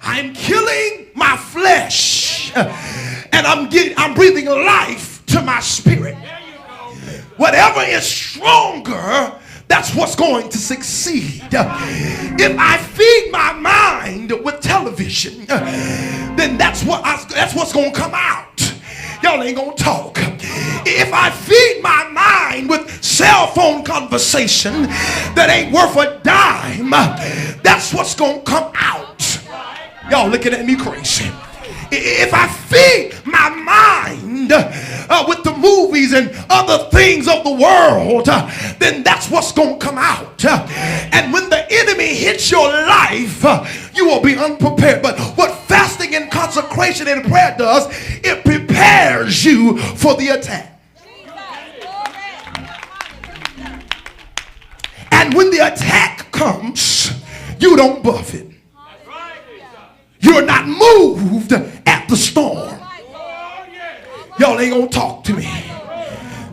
I'm killing my flesh and I'm breathing life to my spirit. Whatever is stronger, that's what's going to succeed. If I feed my mind with television, then that's what's going to come out. Y'all ain't going to talk. If I feed my mind with cell phone conversation that ain't worth a dime, that's what's going to come out. Y'all looking at me crazy. If I feed my mind with the movies and other things of the world, then that's what's going to come out. And when the enemy hits your life, you will be unprepared. But what fasting and consecration and prayer does, it prepares you for the attack. And when the attack comes, you don't buff it. You're not moved at the storm. Y'all ain't gonna talk to me.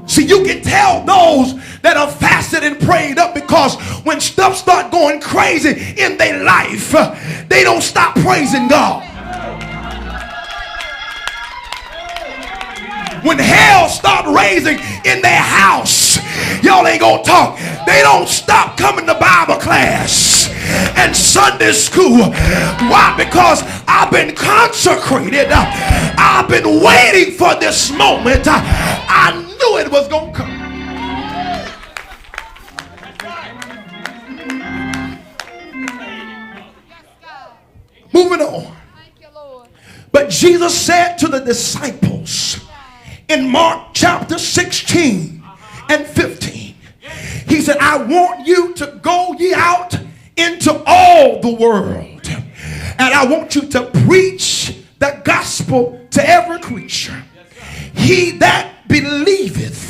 See, you can tell those that are fasted and prayed up, because when stuff start going crazy in their life, they don't stop praising God. When hell start raising in their house, y'all ain't gonna talk. They don't stop coming to Bible class and Sunday school. Why? Because I've been consecrated. I've been waiting for this moment. I knew it was gonna come. Moving on. But Jesus said to the disciples in Mark chapter 16 and 15, he said, I want you to go ye out into all the world, and I want you to preach the gospel to every creature. He that believeth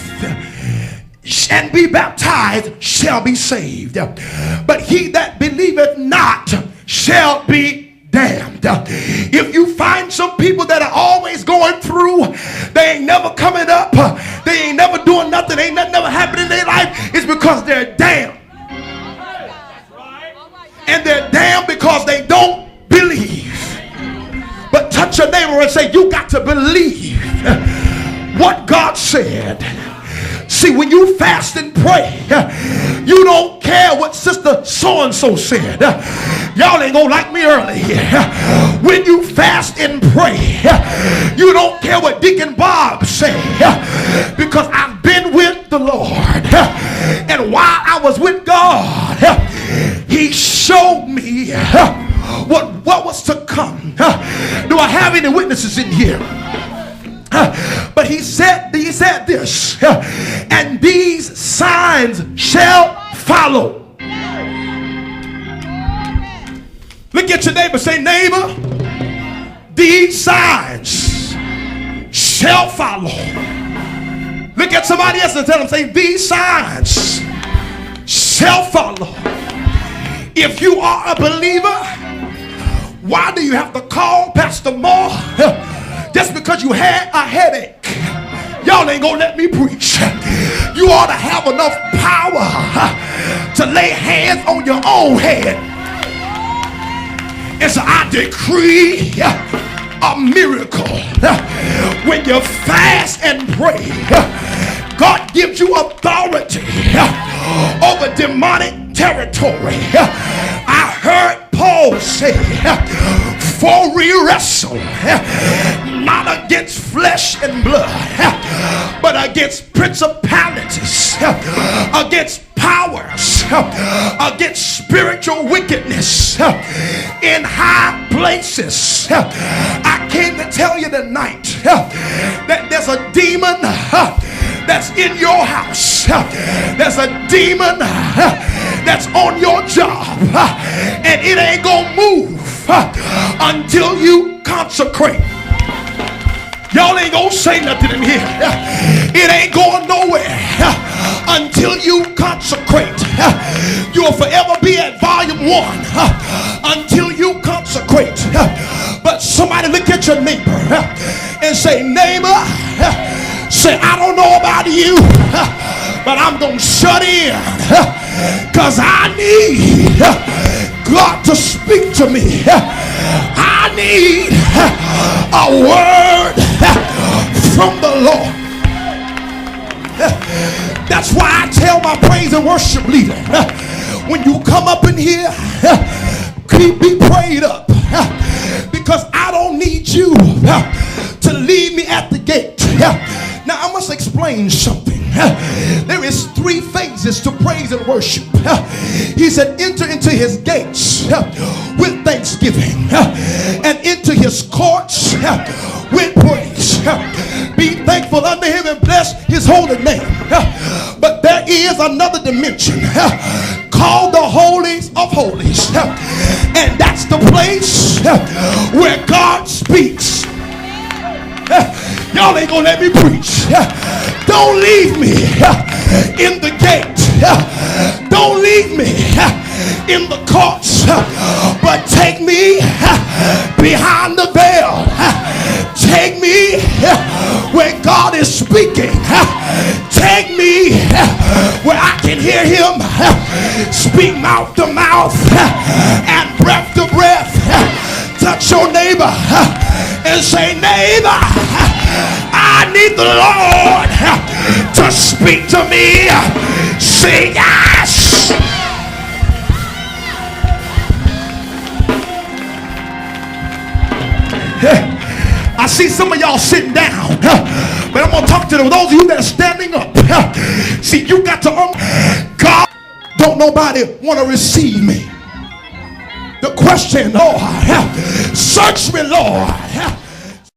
and be baptized shall be saved, but he that believeth not shall be damned. If you find some people that are always going through, they ain't never coming up, they ain't never doing nothing, ain't nothing ever happening in their life, it's because they're damned. And they're damned because they don't believe. But touch your neighbor and say, you got to believe what God said. See, when you fast and pray, you don't care what sister so-and-so said. Y'all ain't gonna like me early here. When you fast and pray, you don't care what Deacon Bob said, because I've been with the Lord. And while I was with God, he showed me what was to come. Do I have any witnesses in here? But he said this, and these signs shall follow. Look at your neighbor, say, neighbor, these signs shall follow. Look at somebody else and tell them, say, these signs shall follow. If you are a believer, why do you have to call Pastor Moore just because you had a headache? Y'all ain't gonna let me preach. You ought to have enough power to lay hands on your own head. And so I decree a miracle. When you fast and pray, God gives you authority over demonic territory. I heard Paul say, for we wrestle not against flesh and blood, but against principalities, against powers, against spiritual wickedness in high places. I came to tell you tonight that there's a demon that's in your house. There's a demon that's on your job, and it ain't gonna move until you consecrate. Y'all ain't gonna say nothing in here. It ain't going nowhere until you consecrate. You'll forever be at volume 1 until you consecrate. But somebody look at your neighbor and say, neighbor, say, I don't know about you, but I'm gonna shut in, because I need God to speak to me. I I need a word from the Lord. That's why I tell my praise and worship leader, when you come up in here, be prayed up, because I don't need you to leave me at the gate. Now I must explain something. There is 3 phases to praise and worship. He said, enter into his gates with thanksgiving and into his courts with praise. Be thankful unto him and bless his holy name. But there is another dimension called the holies of holies, and that's the place where God speaks. Y'all ain't gonna let me preach. Don't leave me in the gate. Don't leave me in the courts, but take me behind the veil. Take me where God is speaking. Take me where I can hear him speak mouth to mouth and breath to breath. Touch your neighbor and say, neighbor, I need the Lord to speak to me. Say yes. I see some of y'all sitting down, but I'm going to talk to those of you that are standing up. See, you got to, God, don't nobody want to receive me. The question, Lord, search me, Lord.